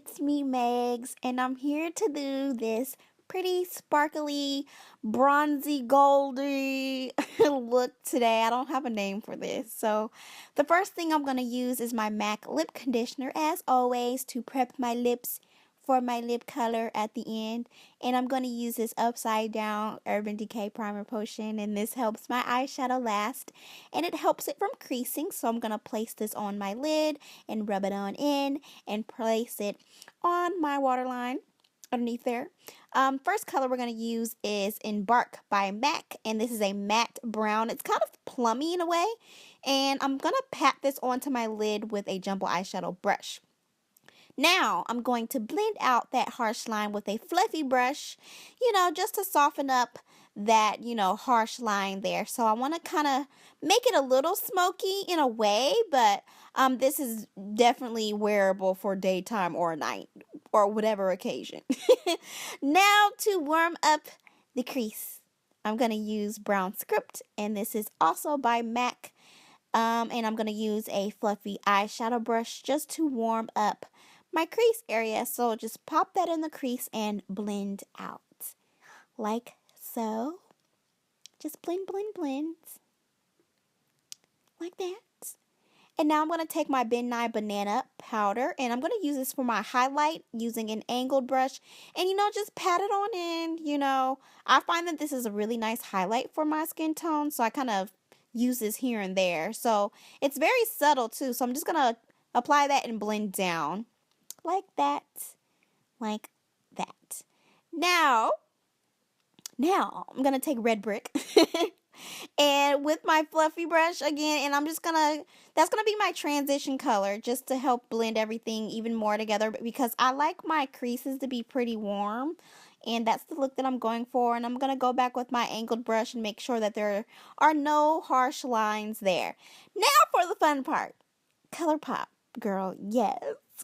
it's me, Megs, and I'm here to do this pretty sparkly, bronzy, goldy look today. I don't have a name for this. So the first thing I'm going to use is my MAC lip conditioner, as always, to prep my lips for my lip color at the end. And I'm going to use this upside down Urban Decay primer potion, and this helps my eyeshadow last, and it helps it from creasing. So I'm going to place this on my lid and rub it on in and place it on my waterline underneath there. First color we're going to use is Embark by MAC, and this is a matte brown. It's kind of plummy in a way, and I'm going to pat this onto my lid with a jumbo eyeshadow brush. Now, I'm going to blend out that harsh line with a fluffy brush, just to soften up that, harsh line there. So I want to kind of make it a little smoky in a way, but this is definitely wearable for daytime or night or whatever occasion. Now, to warm up the crease, I'm going to use Brown Script, and this is also by MAC. And I'm going to use a fluffy eyeshadow brush just to warm up my crease area. So just pop that in the crease and blend out like so. Just blend, blend, blend like that. And now I'm going to take my Ben Nye Banana powder, and I'm going to use this for my highlight using an angled brush, and just pat it on in. I find that this is a really nice highlight for my skin tone, so I kind of use this here and there. So it's very subtle too, so I'm just going to apply that and blend down like that, like that. Now I'm going to take red brick and with my fluffy brush again, and that's going to be my transition color just to help blend everything even more together, because I like my creases to be pretty warm, and that's the look that I'm going for. And I'm going to go back with my angled brush and make sure that there are no harsh lines there. Now for the fun part. Colourpop, girl, yes.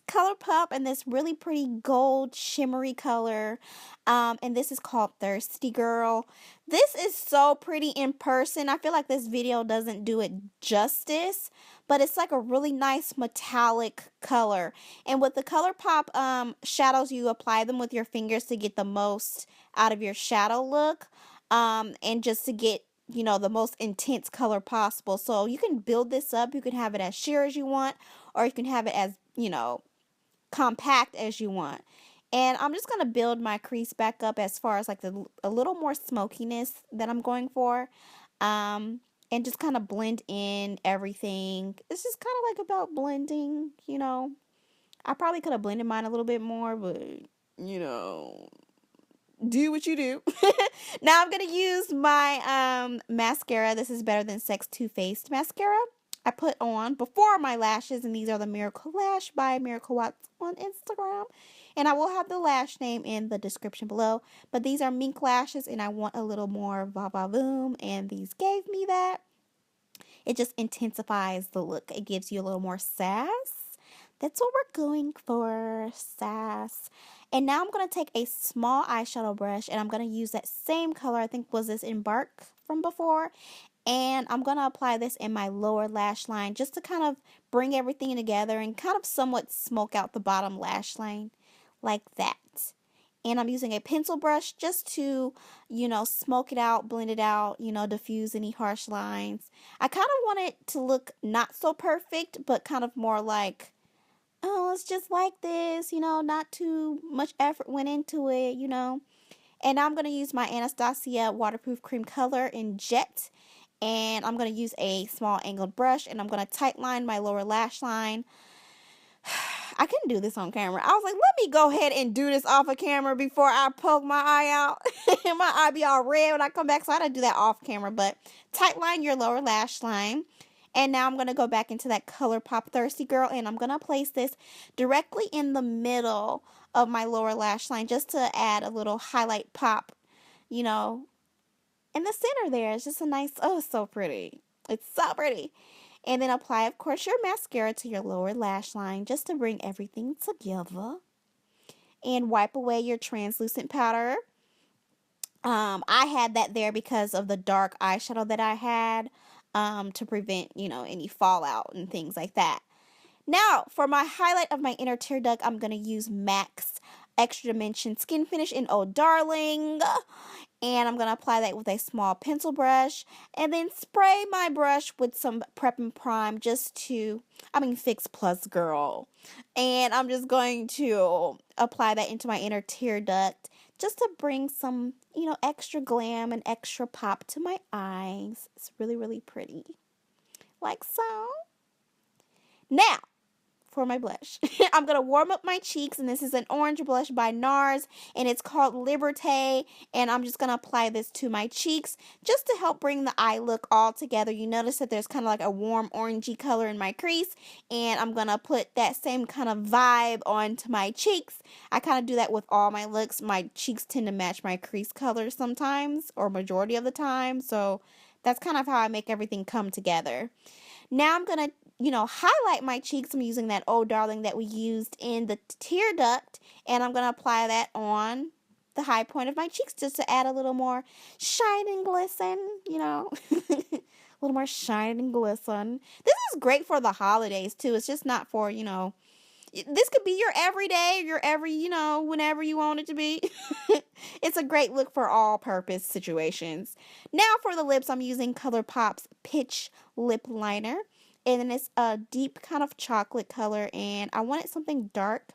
Colourpop, and this really pretty gold shimmery color, and this is called Thirsty Girl. This is so pretty in person. I feel like this video doesn't do it justice, but it's like a really nice metallic color. And with the Colourpop shadows, you apply them with your fingers to get the most out of your shadow look, and just to get the most intense color possible. So you can build this up. You can have it as sheer as you want, or you can have it as compact as you want. And I'm just going to build my crease back up as far as like a little more smokiness that I'm going for, and just kind of blend in everything. It's just kind of like about blending. I probably could have blended mine a little bit more, but do what you do. Now I'm going to use my mascara. This is Better Than Sex Too Faced mascara. I put on before my lashes, and these are the Miracle Lash by Miracle Watts on Instagram. And I will have the lash name in the description below. But these are mink lashes, and I want a little more va-va-voom, and these gave me that. It just intensifies the look. It gives you a little more sass. That's what we're going for, sass. And now I'm going to take a small eyeshadow brush, and I'm going to use that same color. I think was this Embark from before. And I'm going to apply this in my lower lash line just to kind of bring everything together and kind of somewhat smoke out the bottom lash line like that. And I'm using a pencil brush just to, smoke it out, blend it out, diffuse any harsh lines. I kind of want it to look not so perfect, but kind of more like, oh, it's just like this, not too much effort went into it, And now I'm going to use my Anastasia waterproof cream color in Jet. And I'm going to use a small angled brush, and I'm going to tight line my lower lash line. I couldn't do this on camera. I was like, let me go ahead and do this off of camera before I poke my eye out. And my eye be all red when I come back, so I had to do that off camera. But tight line your lower lash line. And now I'm going to go back into that Colourpop Thirsty Girl, and I'm going to place this directly in the middle of my lower lash line just to add a little highlight pop, in the center there. It's just a nice, oh, it's so pretty. It's so pretty. And then apply, of course, your mascara to your lower lash line just to bring everything together. And wipe away your translucent powder. I had that there because of the dark eyeshadow that I had, to prevent, any fallout and things like that. Now, for my highlight of my inner tear duct, I'm going to use MAC's Extra Dimension Skin Finish in Oh Darling. And I'm going to apply that with a small pencil brush. And then spray my brush with some Prep and Prime just to, Fix Plus girl. And I'm just going to apply that into my inner tear duct just to bring some, extra glam and extra pop to my eyes. It's really, really pretty. Like so. Now, for my blush, I'm going to warm up my cheeks, and this is an orange blush by Nars, and it's called Liberte, and I'm just going to apply this to my cheeks just to help bring the eye look all together. You notice that there's kind of like a warm orangey color in my crease, and I'm going to put that same kind of vibe onto my cheeks. I kind of do that with all my looks. My cheeks tend to match my crease color sometimes, or majority of the time, so that's kind of how I make everything come together. Now I'm going to highlight my cheeks. I'm using that Oh Darling that we used in the tear duct, and I'm going to apply that on the high point of my cheeks just to add a little more shine and glisten, a little more shine and glisten. This is great for the holidays, too. It's just not for, this could be your everyday, whenever you want it to be. It's a great look for all purpose situations. Now for the lips, I'm using Colourpop's Pitch Lip Liner. And then it's a deep kind of chocolate color, and I wanted something dark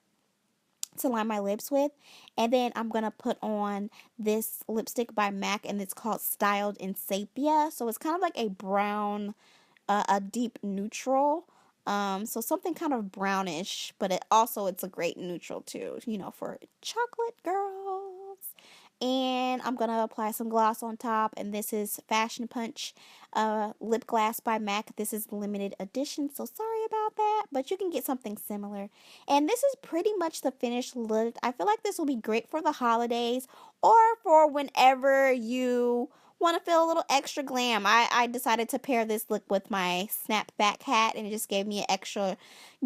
to line my lips with. And then I'm going to put on this lipstick by MAC, and it's called Styled In Sepia. So it's kind of like a brown, a deep neutral. So something kind of brownish, but it's a great neutral too, for chocolate girls. And I'm going to apply some gloss on top, and this is Fashion Punch lip glass by MAC. This is limited edition, so sorry about that, but you can get something similar. And this is pretty much the finished look. I feel like this will be great for the holidays or for whenever you want to feel a little extra glam. I decided to pair this look with my snapback hat, and it just gave me an extra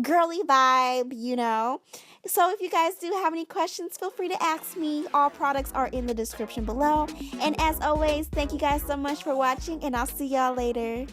girly vibe, So if you guys do have any questions, feel free to ask me. All products are in the description below. And as always, thank you guys so much for watching, and I'll see y'all later.